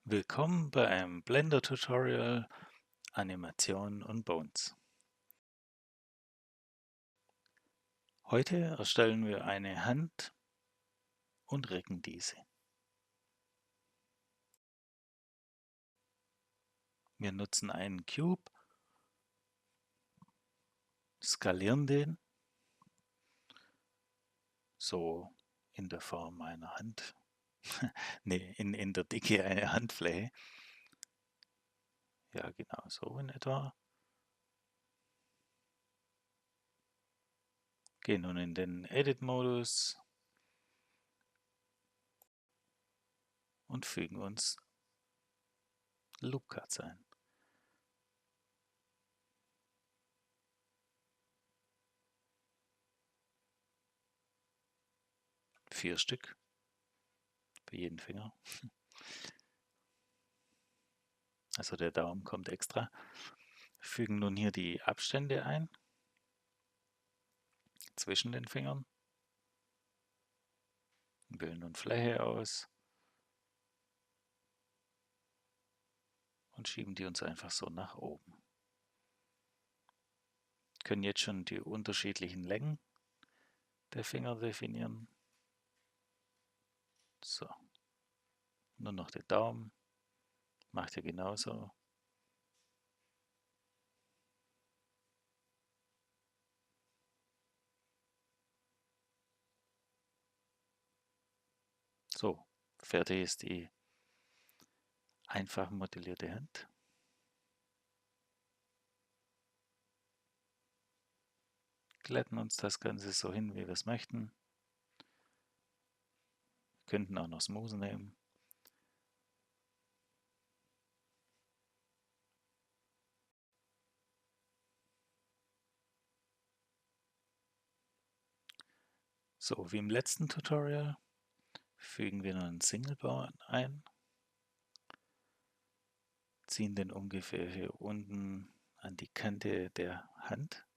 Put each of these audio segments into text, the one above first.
Willkommen bei einem Blender-Tutorial Animation und Bones. Heute erstellen wir eine Hand und recken diese. Wir nutzen einen Cube, skalieren den, so in der Form einer Hand, ne, in der Dicke eine Handfläche. Ja, genau so in etwa. Gehen nun in den Edit-Modus und fügen uns Loop Cuts ein. 4 Stück für jeden Finger. Also der Daumen kommt extra. Fügen nun hier die Abstände ein zwischen den Fingern. Wählen nun Fläche aus und schieben die uns einfach so nach oben. Können jetzt schon die unterschiedlichen Längen der Finger definieren. So, nur noch den Daumen. Macht ihr genauso. So, fertig ist die einfach modellierte Hand. Glätten uns das Ganze so hin, wie wir es möchten. Wir könnten auch noch Smooth nehmen. So, wie im letzten Tutorial fügen wir nun einen Single-Bau ein. Ziehen den ungefähr hier unten an die Kante der Hand.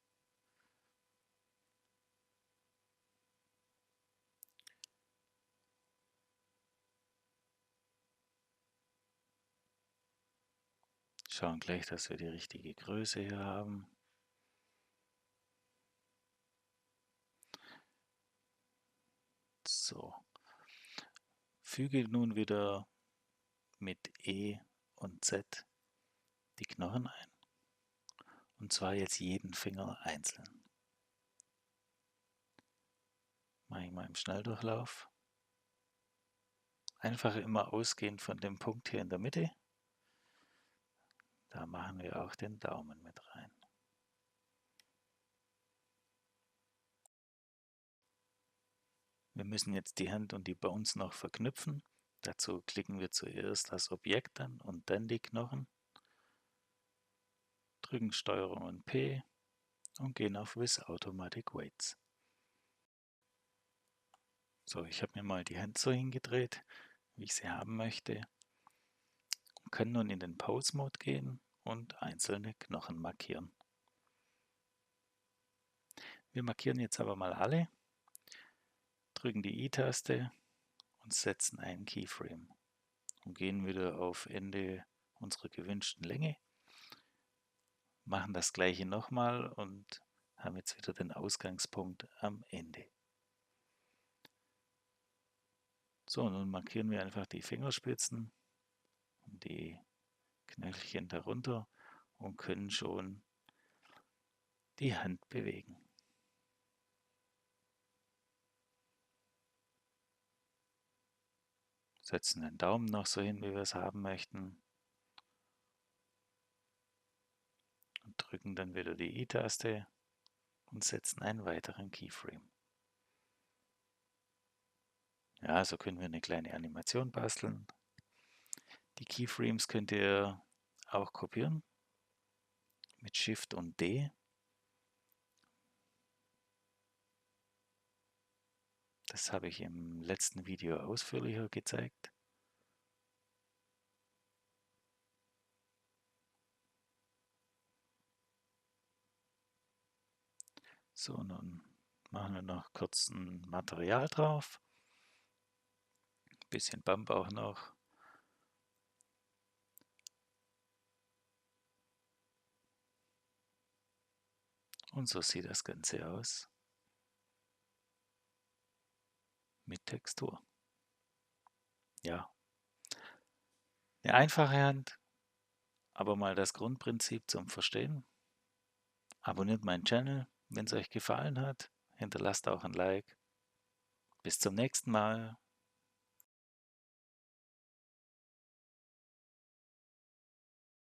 Schauen gleich, dass wir die richtige Größe hier haben. So, füge nun wieder mit E und Z die Knochen ein. Und zwar jetzt jeden Finger einzeln. Mache ich mal im Schnelldurchlauf. Einfach immer ausgehend von dem Punkt hier in der Mitte. Da machen wir auch den Daumen mit rein. Wir müssen jetzt die Hand und die Bones noch verknüpfen. Dazu klicken wir zuerst das Objekt an und dann die Knochen. Drücken STRG und P und gehen auf With Automatic Weights. So, ich habe mir mal die Hand so hingedreht, wie ich sie haben möchte. Und kann nun in den Pose-Mode gehen und einzelne Knochen markieren. Wir markieren jetzt aber mal alle, drücken die I-Taste und setzen einen Keyframe und gehen wieder auf Ende unserer gewünschten Länge, machen das gleiche nochmal und haben jetzt wieder den Ausgangspunkt am Ende. So, nun markieren wir einfach die Fingerspitzen und die Knöchelchen darunter und können schon die Hand bewegen. Setzen den Daumen noch so hin, wie wir es haben möchten. Und drücken dann wieder die I-Taste und setzen einen weiteren Keyframe. Ja, so können wir eine kleine Animation basteln. Die Keyframes könnt ihr auch kopieren mit Shift und D. Das habe ich im letzten Video ausführlicher gezeigt. So, nun machen wir noch kurz ein Material drauf. Ein bisschen Bump auch noch. Und so sieht das Ganze aus mit Textur. Ja, eine einfache Hand, aber mal das Grundprinzip zum Verstehen. Abonniert meinen Channel, wenn es euch gefallen hat. Hinterlasst auch ein Like. Bis zum nächsten Mal.